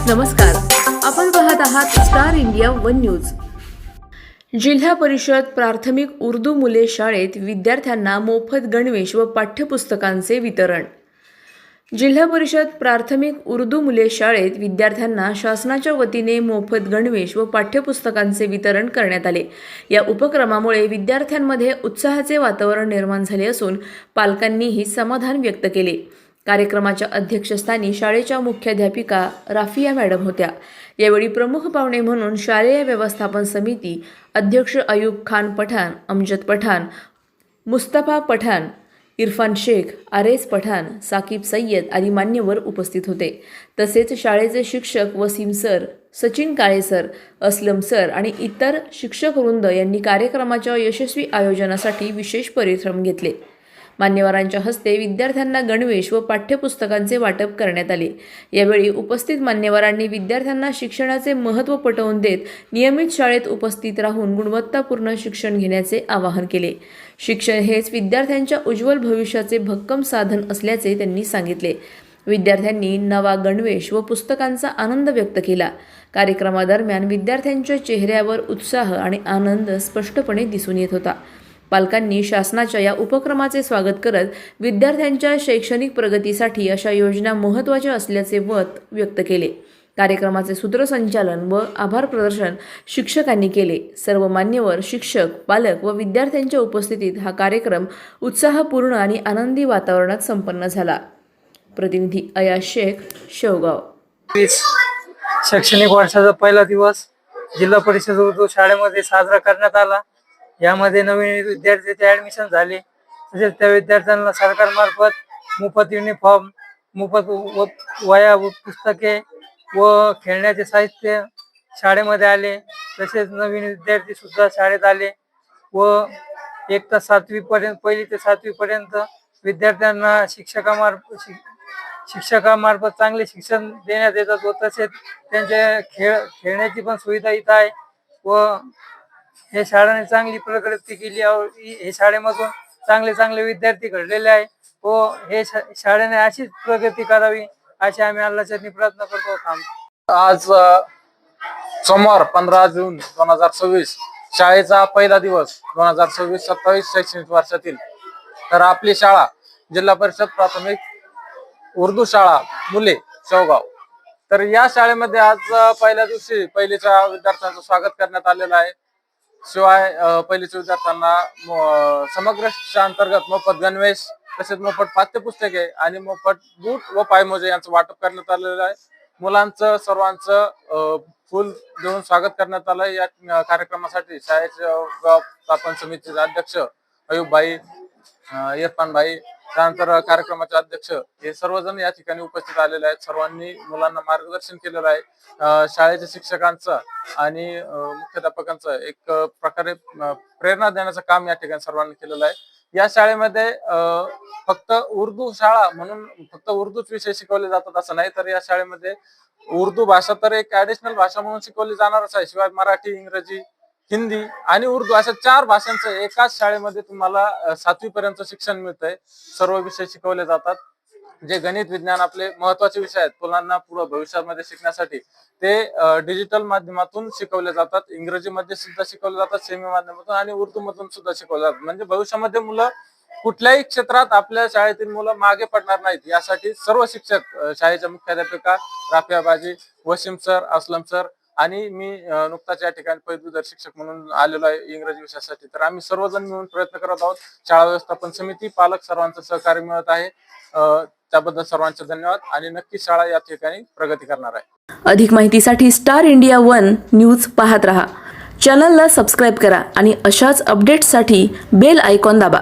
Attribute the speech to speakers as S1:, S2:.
S1: नमस्कार, आपण पाहत आहात स्टार इंडिया वन न्यूज। जिल्हा परिषद प्राथमिक उर्दू मुले शाळेत विद्यार्थ्यांना मोफत गणवेश व पाठ्यपुस्तकांचे वितरण। जिल्हा परिषद प्राथमिक उर्दू मुले शाळेत विद्यार्थ्यांना शासनाच्या वतीने मोफत गणवेश व पाठ्यपुस्तकांचे वितरण करण्यात आले। या उपक्रमामुळे विद्यार्थ्यांमध्ये उत्साहाचे वातावरण निर्माण झाले असून पालकांनीही समाधान व्यक्त केले। कार्यक्रमाच्या अध्यक्षस्थानी शाळेच्या मुख्याध्यापिका राफिया मॅडम होत्या। यावेळी प्रमुख पाहुणे म्हणून शालेय व्यवस्थापन समिती अध्यक्ष अयूब खान पठाण, अमजद पठाण, मुस्तफा पठाण, इरफान शेख, आरेस पठाण, साकिब सय्यद आदी मान्यवर उपस्थित होते। तसेच शाळेचे शिक्षक वसीम सर, सचिन काळे सर, असलम सर आणि इतर शिक्षक वृंद यांनी कार्यक्रमाच्या यशस्वी आयोजनासाठी विशेष परिश्रम घेतले। मान्यवरांच्या हस्ते विद्यार्थ्यांना गणवेश व पाठ्यपुस्तकांचे वाटप करण्यात आले। यावेळी उपस्थित मान्यवरांनी विद्यार्थ्यांना शिक्षणाचे महत्त्व पटवून देत नियमित शाळेत उपस्थित राहून गुणवत्तापूर्ण शिक्षण घेण्याचे आवाहन केले। शिक्षण हेच विद्यार्थ्यांच्या उज्ज्वल भविष्याचे भक्कम साधन असल्याचे त्यांनी सांगितले। विद्यार्थ्यांनी नवा गणवेश व पुस्तकांचा आनंद व्यक्त केला। कार्यक्रमादरम्यान विद्यार्थ्यांच्या चेहऱ्यावर उत्साह आणि आनंद स्पष्टपणे दिसून येत होता। पालकांनी शासनाच्या या उपक्रमाचे स्वागत करत विद्यार्थ्यांच्या शैक्षणिक प्रगतीसाठी अशा योजना महत्त्वाच्या असल्याचे मत व्यक्त केले। कार्यक्रमाचे सूत्रसंचालन व आभार प्रदर्शन शिक्षकांनी केले। सर्व मान्यवर, शिक्षक, पालक व विद्यार्थ्यांच्या उपस्थितीत हा कार्यक्रम उत्साहपूर्ण आणि आनंदी वातावरणात संपन्न झाला। प्रतिनिधी अयाज शेख, शेवगाव।
S2: शैक्षणिक वर्षाचा पहिला दिवस जिल्हा परिषद उर्दू शाळेमध्ये साजरा करण्यात आला। यामध्ये नवीन विद्यार्थ्यांचे ऍडमिशन झाले। तसेच त्या विद्यार्थ्यांना सरकारमार्फत मोफत युनिफॉर्म, मोफत वह्या व पुस्तके व खेळण्याचे साहित्य शाळेमध्ये आले। तसेच नवीन विद्यार्थी सुद्धा शाळेत आले व 1 ते 7वी पर्यंत, 1ली ते 7वी पर्यंत विद्यार्थ्यांना शिक्षकामार्फत चांगले शिक्षण देण्यात येतात व तसेच त्यांच्या खेळण्याची पण सुविधा इथं आहे व हे शाळेने चांगली प्रगती केली आहे। हे शाळेमधून चांगले विद्यार्थी घडलेले आहे व हे शाळेने अशीच प्रगती करावी अशी आम्ही अल्लाहच्या प्रार्थना करतो।
S3: आज सोमवार 15 जून 2026 शाळेचा पहिला दिवस 2026-27 शैक्षणिक वर्षातील। तर आपली शाळा जिल्हा परिषद प्राथमिक उर्दू शाळा मुले शेवगाव। तर या शाळेमध्ये आज पहिल्या दिवशी पहिलीच्या विद्यार्थ्यांचं स्वागत करण्यात आलेलं आहे। शिवाय पहिलीच्या विद्यार्थ्यांना समग्र शिक्षणाअंतर्गत मोफत गणवेश, तसेच मोफत पाठ्यपुस्तके आणि मोफत बूट व पायमोजे यांचं वाटप करण्यात आलेलं आहे। मुलांचं सर्वांचं फुल देऊन स्वागत करण्यात आलं। या कार्यक्रमासाठी शाळेचे व्यवस्थापन समितीचे अध्यक्ष अयूब भाई, इरफान भाई, त्यानंतर कार्यक्रमाचे अध्यक्ष हे सर्वजण या ठिकाणी उपस्थित आलेले आहेत। सर्वांनी मुलांना मार्गदर्शन केलेलं आहे। शाळेच्या शिक्षकांचं आणि मुख्याध्यापकांचं एक प्रकारे प्रेरणा देण्याचं काम या ठिकाणी सर्वांनी केलेलं आहे। या शाळेमध्ये फक्त उर्दू शाळा म्हणून फक्त उर्दूच विषय शिकवले जातात असं नाही, तर या शाळेमध्ये उर्दू भाषा तर एक ऍडिशनल भाषा म्हणून शिकवली जाणारच आहे। शिवाय मराठी, इंग्रजी, हिंदी आणि उर्दू अशा 4 भाषांचं एकाच शाळेमध्ये तुम्हाला 7वी पर्यंत शिक्षण मिळतंय। सर्व विषय शिकवले जातात। जे गणित, विज्ञान आपले महत्त्वाचे विषय आहेत मुलांना पुढे भविष्यामध्ये शिकण्यासाठी, ते डिजिटल माध्यमातून शिकवले जातात। इंग्रजीमध्ये सुद्धा शिकवले जातात सेमी माध्यमातून आणि उर्दू मधून सुद्धा शिकवले जातात। म्हणजे भविष्यामध्ये मुलं कुठल्याही क्षेत्रात आपल्या शाळेतील मुलं मागे पडणार नाहीत यासाठी सर्व शिक्षक, शाळेच्या मुख्याध्यापिका राफिया बाजी, वसीम सर, असलम सर आणि मी नुकताच या ठिकाणी पदवीधर शिक्षक म्हणून आलेलो आहे इंग्रजी विषयासाठी। तर आम्ही सर्वजण मिळून प्रयत्न करत आहोत। शाळा व्यवस्थापन समिती, पालक सर्वांचं सहकार्य मिळत आहे। त्याबद्दल सर्वांचे धन्यवाद आणि नक्की शाळा या ठिकाणी प्रगती करणार आहे।
S1: अधिक माहितीसाठी स्टार इंडिया वन न्यूज पाहत रहा। चॅनलला सबस्क्राइब करा आणि अशाच अपडेट्ससाठी बेल आयकॉन दाबा।